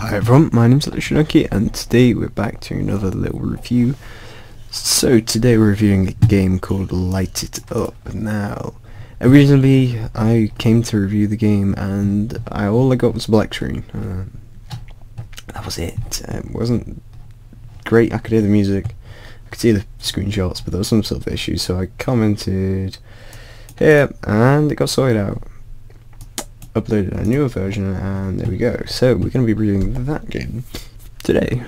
Hi everyone, my name's Electrodonkey and today we're back to another little review. So today we're reviewing a game called Light It Up. Now, originally I came to review the game and all I got was a black screen. That was it. It wasn't great. I could hear the music, I could see the screenshots, but there was some sort of issue, so I commented here and it got sorted out. Uploaded a newer version and there we go. So we're going to be reviewing that game today.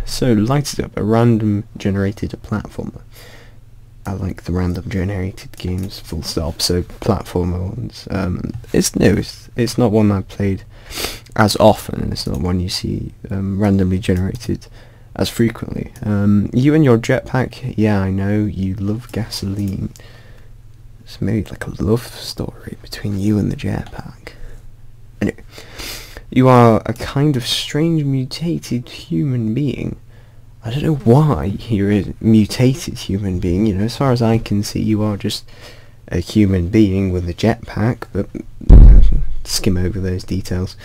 So Light It Up, a random generated platformer. I like the random generated games full stop, so platformer ones. It's new, it's not one I've played as often, and it's not one you see randomly generated as frequently. You and your jetpack, yeah I know, you love gasoline. It's maybe like a love story between you and the jetpack. Anyway, you are a kind of strange mutated human being. I don't know why you're a mutated human being, you know, as far as I can see you are just a human being with a jetpack, but skim over those details.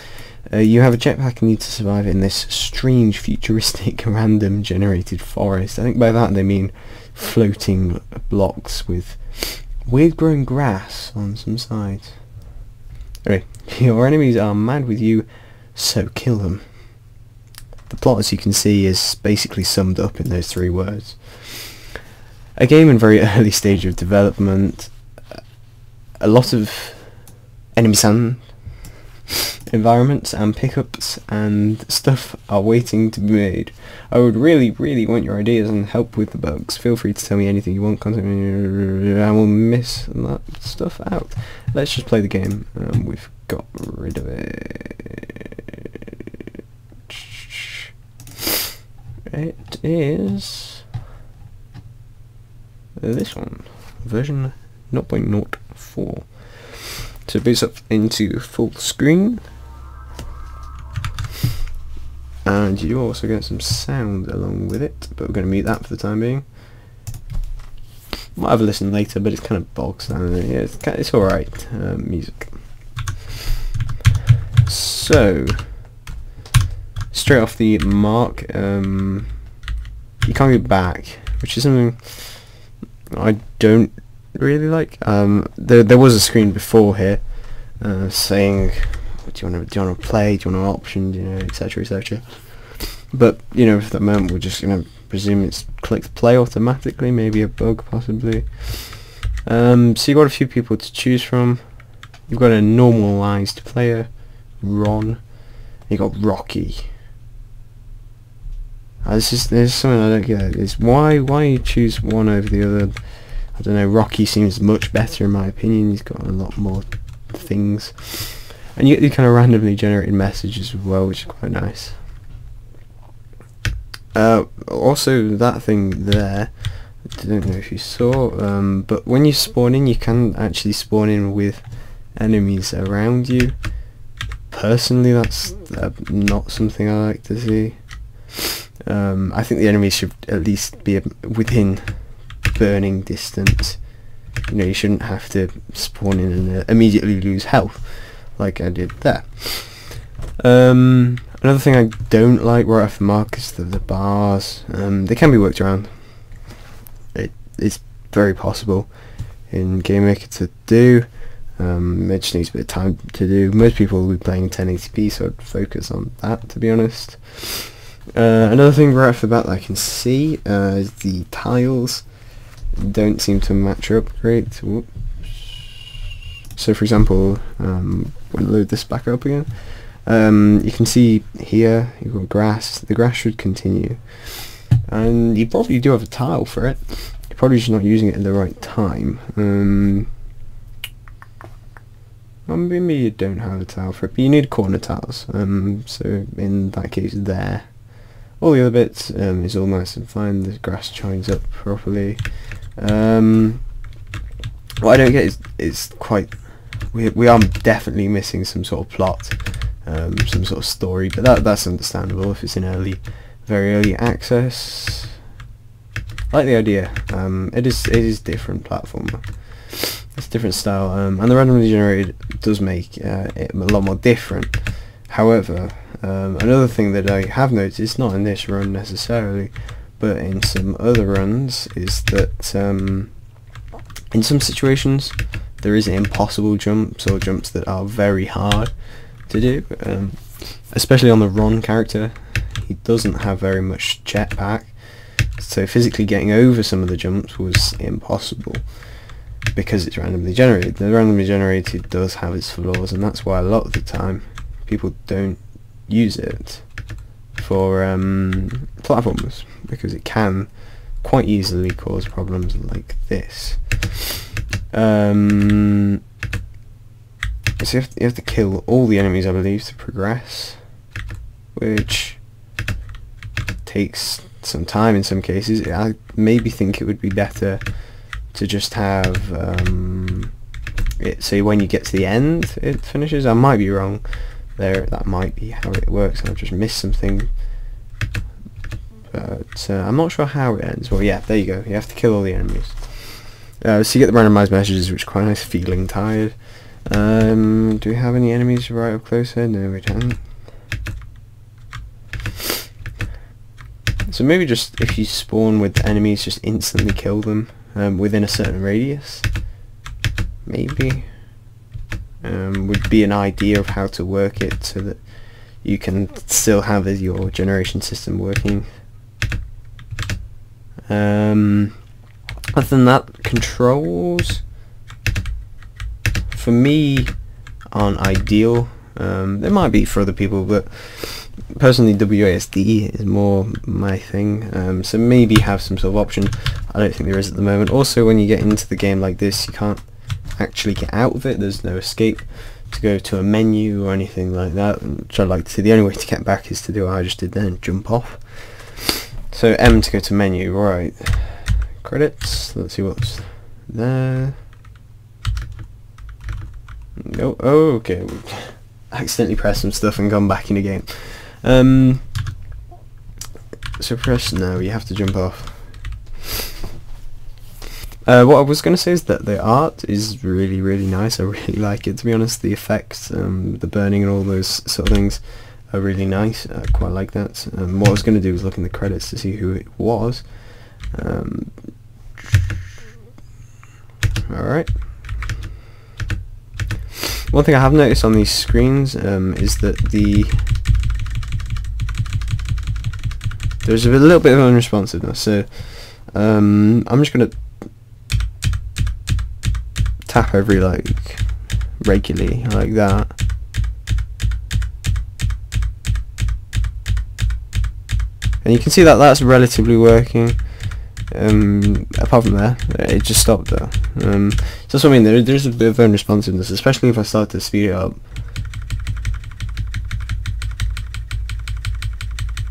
You have a jetpack and need to survive in this strange futuristic random generated forest. I think by that they mean floating blocks with weird growing grass on some sides. Anyway, your enemies are mad with you, so kill them. The plot, as you can see, is basically summed up in those 3 words. A game in very early stage of development, a lot of enemies and environments and pickups and stuff are waiting to be made. I would really want your ideas and help with the bugs. Feel free to tell me anything you want, contact me, I will miss that stuff out. Let's just play the game. We've got rid of it. It is this one, version 0.04. So it boots up into full screen. And you also get some sound along with it, but we're going to mute that for the time being. Might have a listen later, but it's kind of bog standard. Yeah, it's alright. Music. So, straight off the mark, you can't go back, which is something I don't really like. There was a screen before here saying, do you want to play, do you want an option, you know, etc, etc. But you know, for the moment we're just going to presume it's clicked play automatically, maybe a bug possibly. So you've got a few people to choose from. You've got a normalised player, Ron. You've got Rocky. There's something I don't get. Is why you choose one over the other. I don't know, Rocky seems much better in my opinion. He's got a lot more things. And you get the kind of randomly generated messages as well, which is quite nice. Also, that thing there, I don't know if you saw, but when you spawn in, you can actually spawn in with enemies around you. Personally, that's not something I like to see. I think the enemies should at least be within burning distance. You know, you shouldn't have to spawn in and immediately lose health like I did there. Another thing I don't like right off the mark is the bars. They can be worked around. It's very possible in Game Maker to do. It just needs a bit of time to do. Most people will be playing 1080p, so I'd focus on that, to be honest. Another thing right off the bat that I can see is the tiles don't seem to match up great. Whoops. So for example, when I load this back up again, you can see here you've got grass. The grass should continue, and you probably do have a tile for it. You're probably just not using it at the right time. Well, maybe you don't have a tile for it, but you need corner tiles. So in that case there. All the other bits is all nice and fine. The grass shines up properly. What I don't get is quite. We are definitely missing some sort of plot, some sort of story, but that's understandable if it's in very early access. I like the idea. It is different platformer. It's a different style, and the randomly generated does make it a lot more different. However, another thing that I have noticed, not in this run necessarily, but in some other runs, is that in some situations there is impossible jumps or jumps that are very hard to do, especially on the Ron character. He doesn't have very much jetpack, so physically getting over some of the jumps was impossible because it's randomly generated. The randomly generated does have its flaws, and that's why a lot of the time people don't use it for platformers, because it can quite easily cause problems like this. So you have to kill all the enemies, I believe, to progress, which takes some time in some cases. I maybe think it would be better to just have it say when you get to the end it finishes. I might be wrong there, that might be how it works, I've just missed something, but I'm not sure how it ends. Well, yeah, there you go, you have to kill all the enemies. So you get the randomized messages, which is quite nice, feeling tired. Do we have any enemies right up close here? No, we don't. So maybe just if you spawn with enemies, just instantly kill them within a certain radius. Maybe would be an idea of how to work it so that you can still have your generation system working. Other than that, controls for me aren't ideal. They might be for other people, but personally WASD is more my thing, so maybe have some sort of option. I don't think there is at the moment. Also, when you get into the game like this, you can't actually get out of it. There's no escape to go to a menu or anything like that, which I'd like to see. The only way to get back is to do what I just did then, jump off. So M to go to menu, right. Credits, let's see what's there. No, oh, okay. Accidentally pressed some stuff and gone back in the game. So press no, you have to jump off. What I was going to say is that the art is really, really nice. I really like it, to be honest. The effects, the burning and all those sort of things are really nice. I quite like that. What I was going to do was look in the credits to see who it was. Alright. One thing I have noticed on these screens is that there's a little bit of unresponsiveness. So I'm just going to tap every regularly like that. And you can see that that's relatively working. Apart from there, it just stopped though. So that's what I mean, there's a bit of unresponsiveness, especially if I start to speed it up.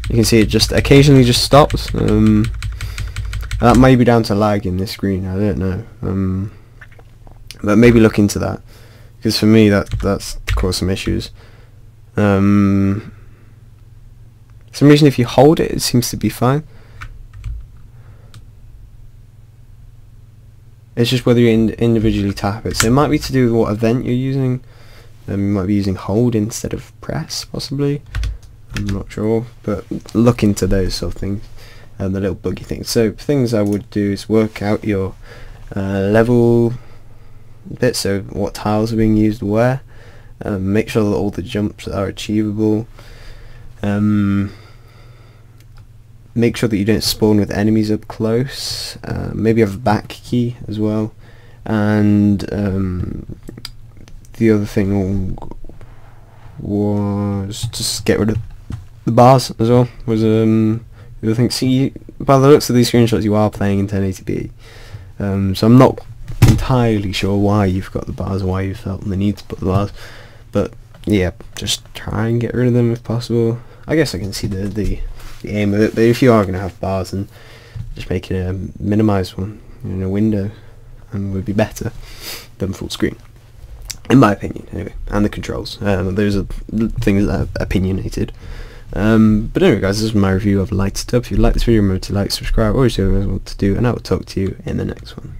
You can see it just occasionally just stops. That may be down to lag in this screen, I don't know. But maybe look into that, because for me that's caused some issues. For some reason if you hold it, it seems to be fine. It's just whether you individually tap it. So it might be to do with what event you're using. You might be using hold instead of press, possibly. I'm not sure, but look into those sort of things, the little buggy things. So things I would do is work out your level bit, so what tiles are being used where. Make sure that all the jumps are achievable. Make sure that you don't spawn with enemies up close. Maybe have a back key as well. And the other thing was just get rid of the bars as well. Was the other thing. See, by the looks of these screenshots, you are playing in 1080p. So I'm not entirely sure why you've got the bars, why you felt the need to put the bars. But yeah, just try and get rid of them if possible. I guess I can see the aim of it, but if you are going to have bars, then just make it a minimised one in a window, and would be better than full screen, in my opinion. Anyway, and the controls. Those are things that are opinionated. But anyway, guys, this is my review of Light It Up. If you like this video, remember to like, subscribe, always do what I want to do, and I will talk to you in the next one.